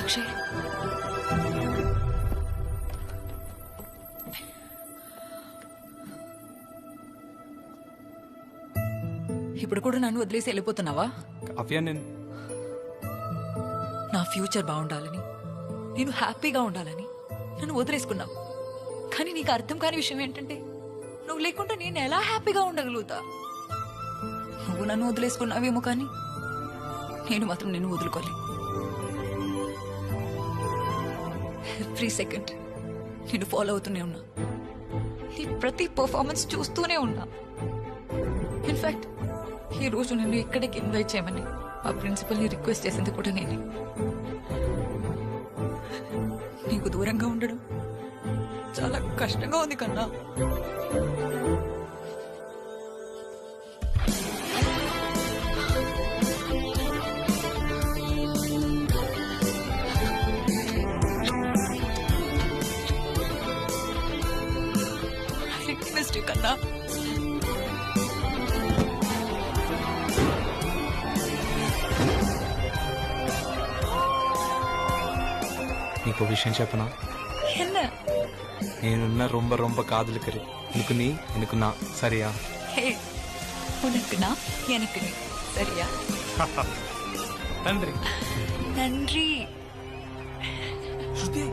అక్షయ్, ఇప్పుడు కూడా నన్ను వదిలేసి వెళ్ళిపోతున్నావా? కావ్య, నేను నా ఫ్యూచర్ బాగుండాలని, నేను హ్యాపీగా ఉండాలని నన్ను వదిలేసుకున్నావు. కానీ నీకు అర్థం కాని విషయం ఏంటంటే, నువ్వు లేకుండా నేను ఎలా హ్యాపీగా ఉండగలుగుతా? నువ్వు నన్ను వదిలేసుకున్నావేమో, కానీ నేను మాత్రం నిన్ను వదులుకోలే. ఎవ్రీ సెకండ్ నేను ఫాలో అవుతూనే ఉన్నా, నీ ప్రతి పర్ఫార్మెన్స్ చూస్తూనే ఉన్నా. ఇన్ఫాక్ట్ ఈ రోజు నిన్ను ఇక్కడికి ఇన్వైట్ చేయమని ఆ ప్రిన్సిపల్ని రిక్వెస్ట్ చేసింది కూడా నేనే. నీకు దూరంగా ఉండడం చాలా కష్టంగా ఉంది కన్నా. మిస్టేక్ కన్నా. నీకు విషయం చెప్పనా? என்ன? నేనున్న రొంబ రొంబ కాదలికరి எனக்கு நான் சரியா? ஹே, உனக்கு நான், எனக்கு நீ, சரியா? நன்றி. நன்றி. ஸ்ருதி,